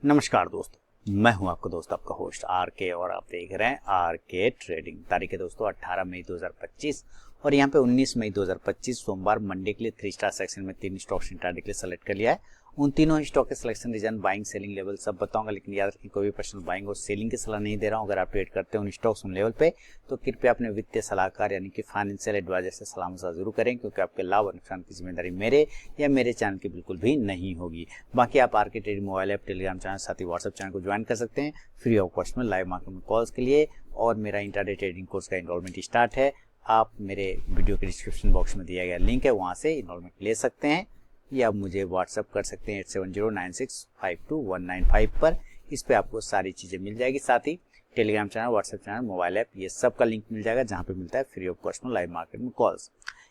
नमस्कार दोस्तों, मैं हूं आपका दोस्त, आपका होस्ट आर के, और आप देख रहे हैं आर के ट्रेडिंग। तारीख है दोस्तों 18 मई 2025 और यहाँ पे 19 मई 2025 सोमवार मंडे के लिए 3 स्टार सेक्शन में 3 स्टॉक्स इंट्राडे के लिए सेलेक्ट कर लिया है। उन तीनों स्टॉक के selection, reason, buying, selling level सब बताऊंगा, लेकिन याद रखें कोई भी पर्सनल बाइंग और सेलिंग की सलाह नहीं दे रहा हूं। अगर आप ट्रेड करते हैं उन स्टॉक्स उन लेवल पे तो कृपया अपने वित्तीय सलाहकार यानी कि फाइनेंशियल एडवाइजर से सलाह मशवरा जरूर करें, क्योंकि आपके लाभ और नुकसान की जिम्मेदारी मेरे या मेरे चैनल की बिल्कुल भी नहीं होगी। बाकी आप आर के trading mobile app, Telegram channel, साथ ही व्हाट्सएप चैनल को ज्वाइन कर सकते हैं फ्री ऑफ कॉस्ट में लाइव मार्केट में कॉल्स के लिए। और मेरा इंट्राडे ट्रेडिंग कोर्स का एनरोलमेंट स्टार्ट है। आप मेरे वीडियो के डिस्क्रिप्शन बॉक्स में दिया गया लिंक है, वहाँ से इनरोलमेंट ले सकते हैं या आप मुझे व्हाट्सअप कर सकते हैं 8709652195 पर। इस पे आपको सारी चीज़ें मिल जाएगी। साथ ही Telegram channel, WhatsApp channel, mobile app, ये सब का लिंक मिल जाएगा, जहाँ पे मिलता है फ्री ऑफ कॉस्ट में लाइव मार्केट में कॉल्स।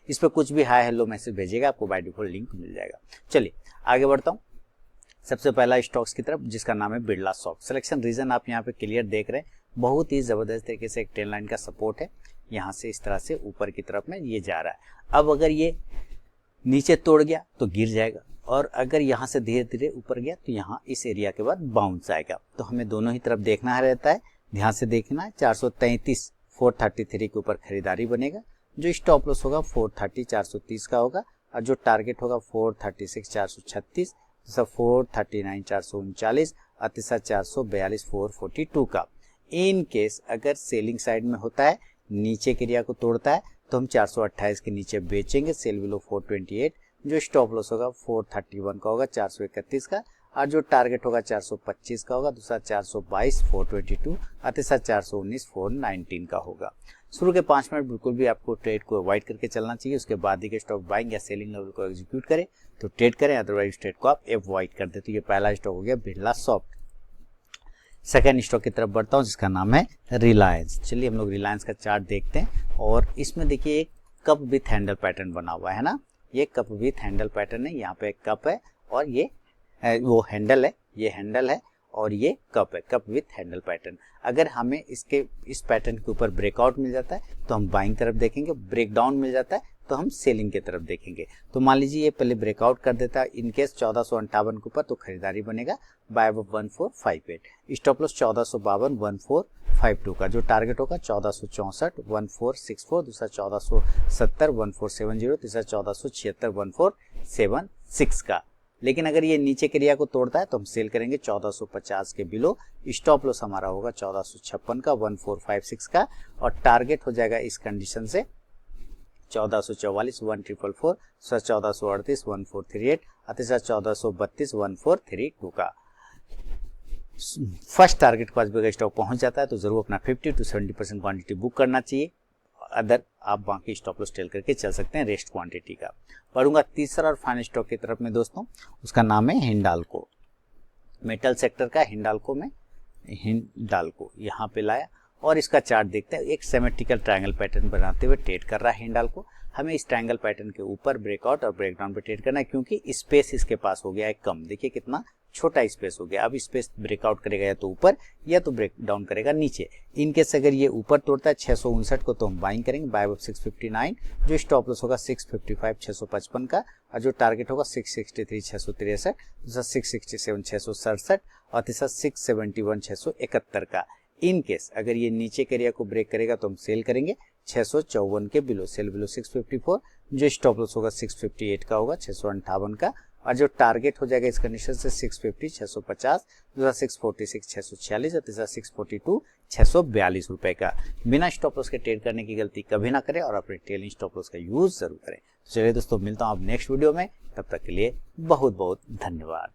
इस पर कुछ भी हाय हेलो मैसेज भेजिएगा, आपको बाय डिफॉल्ट लिंक मिल जाएगा। चलिए आगे बढ़ता हूँ। सबसे पहला स्टॉक्स की तरफ, जिसका नाम है बिरला सॉफ्ट। सिलेक्शन रीजन आप यहाँ पे क्लियर देख रहे हैं, बहुत ही जबरदस्त तरीके से एक ट्रेंड लाइन का सपोर्ट है। यहाँ से इस तरह से ऊपर की तरफ में ये जा रहा है। अब अगर ये नीचे तोड़ गया तो गिर जाएगा, और अगर यहाँ से धीरे धीरे ऊपर गया तो यहाँ इस एरिया के बाद बाउंस आएगा। तो हमें दोनों ही तरफ देखना रहता है, ध्यान से देखना है। 433 433 के ऊपर खरीदारी बनेगा। जो स्टॉप लॉस होगा 430 430 का होगा, और जो टारगेट होगा 436 436, दूसरा 439 439 और तीसरा 442 442 का। इन केस अगर सेलिंग साइड में होता है, नीचे के एरिया को तोड़ता है, तो हम 428 के नीचे बेचेंगे, सेल बिलो 428। जो स्टॉप लॉस होगा 431 का होगा, 431 का, और जो टारगेट होगा 425 का होगा, दूसरा 422 422 और तीसरा 419 419 का होगा। शुरू के 5 मिनट बिल्कुल भी आपको ट्रेड को अवॉइड करके चलना चाहिए। उसके बाद ही के स्टॉक बाइंग या सेलिंग लेवल को एग्जीक्यूट करें तो ट्रेड करें, अदरवाइज ट्रेड को आप अवॉइड कर दे। तो ये पहला स्टॉक हो गया बिरला सॉफ्ट। सेकेंड स्टॉक की तरफ बढ़ता हूँ, जिसका नाम है रिलायंस। चलिए हम लोग रिलायंस का चार्ट देखते हैं, और इसमें देखिए एक कप विथ हैंडल पैटर्न बना हुआ है ना। ये कप विथ हैंडल पैटर्न है। यहाँ पे एक कप है और ये वो हैंडल है, ये हैंडल है और ये कप है, कप विथ हैंडल पैटर्न। अगर हमें इसके इस पैटर्न के ऊपर ब्रेकआउट मिल जाता है तो हम बाइंग तरफ देखेंगे, ब्रेकडाउन मिल जाता है तो हम सेलिंग की तरफ देखेंगे। तो मान लीजिए ये पहले ब्रेकआउट कर देता है इनकेस 1458 के ऊपर, तो खरीदारी बनेगा बाय 1458। स्टॉप लॉस 1452 1452 का। जो टारगेट होगा 1464 1464, दूसरा 1470 1470, तीसरा 1476 1476 का। लेकिन अगर ये नीचे के एरिया को तोड़ता है तो हम सेल करेंगे 1450 के बिलो। स्टॉप लॉस हमारा होगा 1456 का 1456 का, और टारगेट हो जाएगा इस कंडीशन से 1444 1444, 1438 1438 और तीसरा 1432 1432 का। फर्स्ट टारगेट के पास भी स्टॉक पहुंच जाता है तो जरूर अपना 50 to 70% क्वांटिटी बुक करना चाहिए। अदर आप बाकी स्टॉप लॉस टेल करके चल सकते हैं रेस्ट क्वांटिटी का। पढ़ूंगा तीसरा और फाइनल स्टॉक की तरफ में दोस्तों, उसका नाम है हिंडाल्को। मेटल सेक्टर का हिंडाल्को में हिंडाल्को यहाँ पे लाया, और इसका चार्ट देखते हैं। एक सिमेट्रिकल ट्रायंगल पैटर्न बनाते हुए ट्रेड कर रहा है हिंडाल्को। हमें इस ट्रायंगल पैटर्न के ऊपर ब्रेकआउट और ब्रेकडाउन पे ट्रेड करना है, क्योंकि स्पेस इसके पास हो गया है कम। देखिए कितना छोटा स्पेस हो गया। अब स्पेस ब्रेकआउट करेगा या तो ऊपर या तो ब्रेक डाउन करेगा नीचे। इनकेस अगर ये ऊपर तोड़ता है 659 को, तो हम बाइंग करेंगे बाय 659। जो स्टॉप लॉस होगा 655 655 का, और जो टारगेट होगा 663 663, दूसरा 667 667 और तीसरा 671 671 का। इन केस अगर ये नीचे के एरिया को ब्रेक करेगा तो हम सेल करेंगे 654 के बिलो, सेल बिलो 654। जो स्टॉप लॉस होगा 658 का होगा, 658 का, और जो टारगेट हो जाएगा इस कंडीशन से 650 650, दूसरा 646 646 और तीसरा 642 642 रुपए का। बिना स्टॉप लॉस के ट्रेड करने की गलती कभी ना करें, और अपने ट्रेलिंग स्टॉप लॉस का यूज जरूर करें। तो चलिए दोस्तों, मिलता हूं आप नेक्स्ट वीडियो में। तब तक के लिए बहुत बहुत धन्यवाद।